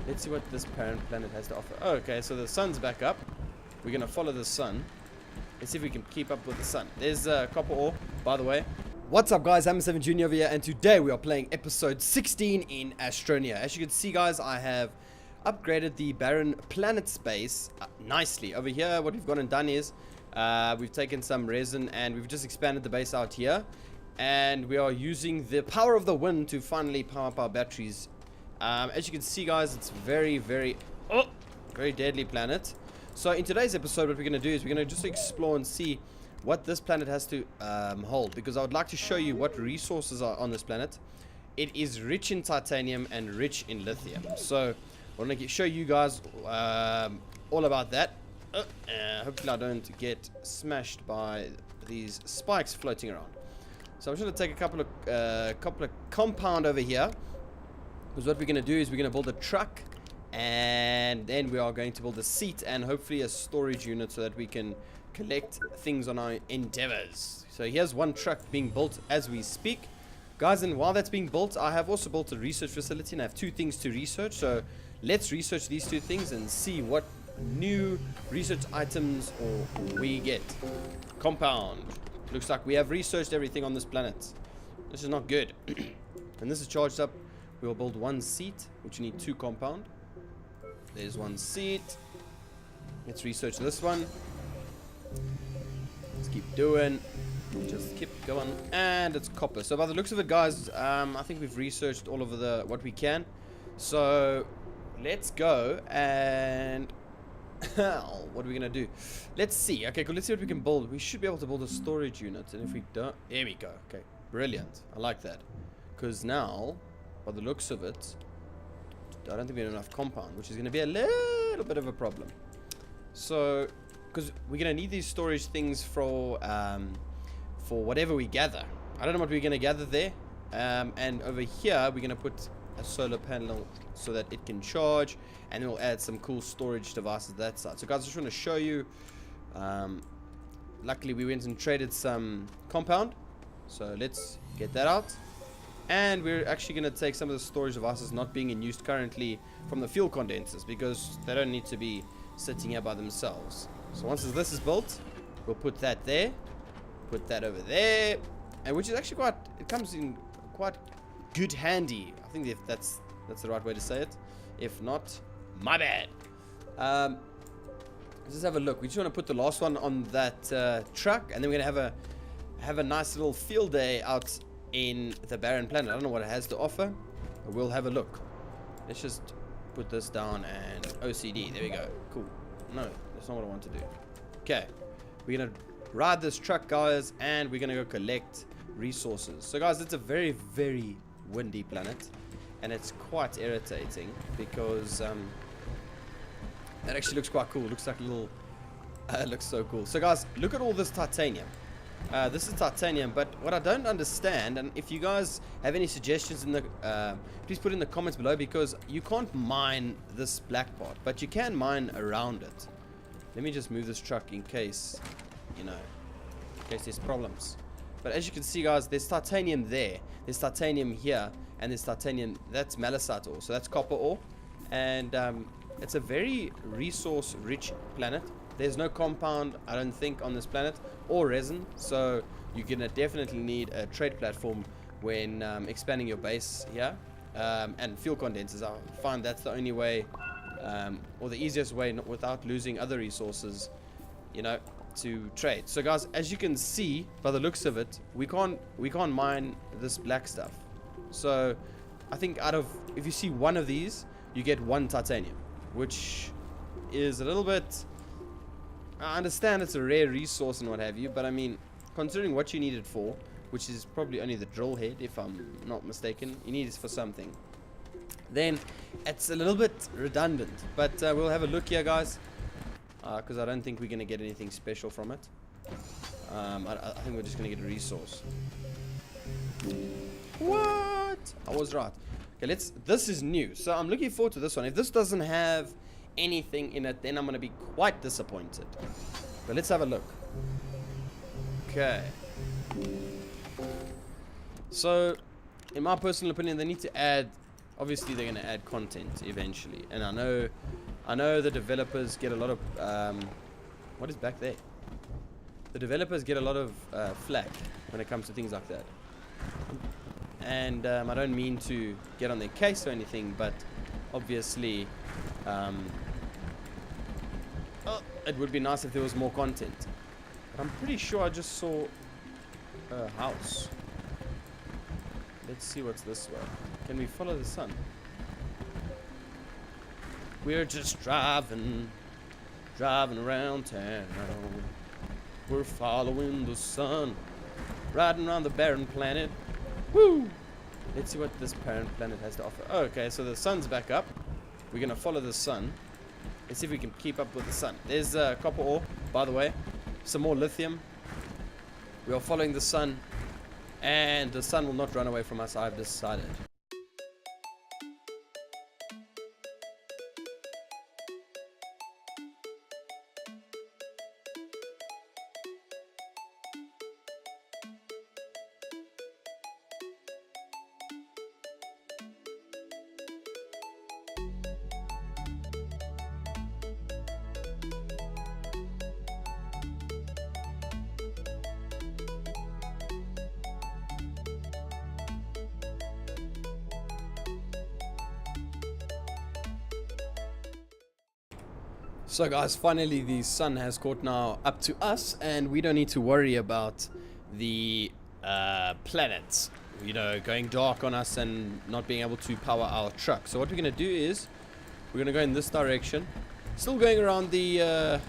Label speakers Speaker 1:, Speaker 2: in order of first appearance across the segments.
Speaker 1: Let's see what this Barren Planet has to offer. Oh, okay, so the sun's back up. We're going to follow the sun. Let's see if we can keep up with the sun. There's copper ore, by the way. What's up, guys? I'm 7 Junior over here, and today we are playing episode 16 in Astroneer. As you can see, guys, I have upgraded the Barren Planet space nicely. Over here, what we've gone and done is we've taken some resin and we've just expanded the base out here. And we are using the power of the wind to finally power up our batteries. As you can see, guys, it's very deadly planet. So in today's episode, what we're going to do is we're going to just explore and see what this planet has to hold, because I would like to show you what resources are on this planet. It is rich in titanium and rich in lithium. So I want to show you guys all about that. Hopefully I don't get smashed by these spikes floating around. So I'm just going to take a couple of compound over here, because what we're going to do is we're going to build a truck, and then we are going to build a seat and hopefully a storage unit so that we can collect things on our endeavors. So here's one truck being built as we speak, guys, and while that's being built, I have also built a research facility and I have two things to research. So let's research these two things and see what new research items we get. Compound. Looks like we have researched everything on this planet. This is not good. And this is charged up. We will build one seat, which you need 2 compound. There's one seat. Let's research this one. Let's keep doing. Just keep going. And it's copper. So by the looks of it, guys, I think we've researched all of what we can. So let's go and what are we gonna do? Let's see. Okay, cool. Let's see what we can build. We should be able to build a storage unit, and if we don't, there we go. Okay, brilliant. I like that, because now, by the looks of it, I don't think we have enough compound, which is going to be a little bit of a problem. So, because we're going to need these storage things for whatever we gather. I don't know what we're going to gather there. And over here, we're going to put a solar panel so that it can charge, and then we'll add some cool storage devices that side. So guys, I just want to show you, luckily we went and traded some compound, so let's get that out. And we're actually going to take some of the storage devices not being in use currently from the fuel condensers, because they don't need to be sitting here by themselves. So once this is built, we'll put that there, put that over there, and which is actually it comes in quite good handy. I think if that's the right way to say it. If not, my bad. Let's just have a look. We just want to put the last one on that truck, and then we're gonna have a nice little field day out in the Barren Planet. I don't know what it has to offer, but we'll have a look. Let's just put this down and OCD. There we go. Cool. No, that's not what I want to do. Okay, we're gonna ride this truck, guys, and we're gonna go collect resources. So guys, it's a very windy planet, and it's quite irritating because that actually looks quite cool. It looks like a little it looks so cool. So guys, look at all this titanium. This is titanium, but what I don't understand, and if you guys have any suggestions in the please put in the comments below, because you can't mine this black part, but you can mine around it. Let me just move this truck in case, in case there's problems. But as you can see, guys, there's titanium there, there's titanium here, and there's titanium. That's malachite ore, so that's copper ore, and it's a very resource rich planet. There's no compound, I don't think, on this planet, or resin, so you're gonna definitely need a trade platform when expanding your base here, and fuel condensers. I find that's the only way, or the easiest way, without losing other resources, to trade. So guys, as you can see by the looks of it, we can't mine this black stuff. So I think if you see one of these, you get 1 titanium, which is a little bit. I understand it's a rare resource and what have you, but I mean, considering what you need it for, which is probably only the drill head, if I'm not mistaken, you need it for something, then it's a little bit redundant. But we'll have a look here, guys, because I don't think we're going to get anything special from it. I think we're just going to get a resource. What? I was right. Okay, this is new, so I'm looking forward to this one. If this doesn't have anything in it, then I'm going to be quite disappointed. But let's have a look. Okay. So, in my personal opinion, they need to add obviously they're going to add content eventually. And I know the developers get a lot of what is back there? The developers get a lot of flack when it comes to things like that. And I don't mean to get on their case or anything, but obviously it would be nice if there was more content. But I'm pretty sure I just saw a house. Let's see what's this way. Can we follow the sun? We're just driving around town. We're following the sun, riding around the Barren Planet. Woo! Let's see what this Barren Planet has to offer. Oh, okay, so the sun's back up. We're gonna follow the sun. Let's see if we can keep up with the sun. There's copper ore, by the way. Some more lithium. We are following the sun, and the sun will not run away from us, I've decided. So guys, finally the sun has caught now up to us, and we don't need to worry about the planets, you know, going dark on us and not being able to power our truck. So what we're going to do is we're going to go in this direction, still going around the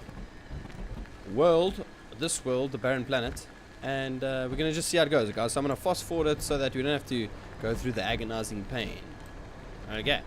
Speaker 1: world, the Barren Planet, and we're going to just see how it goes, guys. So I'm going to fast forward it so that we don't have to go through the agonizing pain. Okay.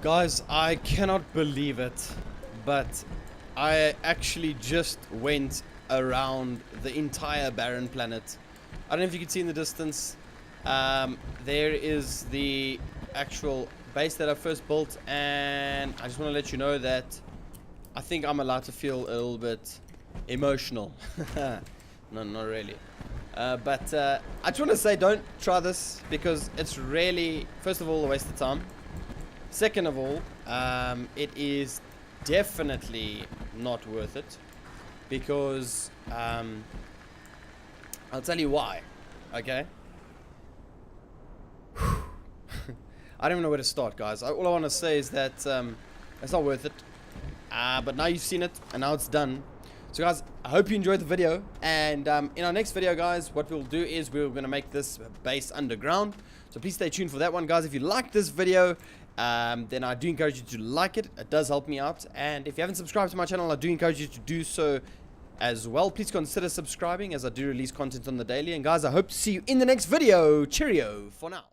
Speaker 1: Guys, I cannot believe it, but I actually just went around the entire Barren Planet. I don't know if you can see in the distance. There is the actual base that I first built, and I just want to let you know that I think I'm allowed to feel a little bit emotional. No, not really. But I just want to say, don't try this, because it's really, first of all, a waste of time. Second of all, it is definitely not worth it, because I'll tell you why. Okay. I don't even know where to start, guys. All I want to say is that it's not worth it. But now you've seen it, and now it's done. So, guys, I hope you enjoyed the video. And in our next video, guys, what we'll do is we're going to make this base underground. So please stay tuned for that one, guys. If you like this video, then I do encourage you to like it. It does help me out. And if you haven't subscribed to my channel, I do encourage you to do so as well. Please consider subscribing, as I do release content on the daily. And guys, I hope to see you in the next video. Cheerio for now.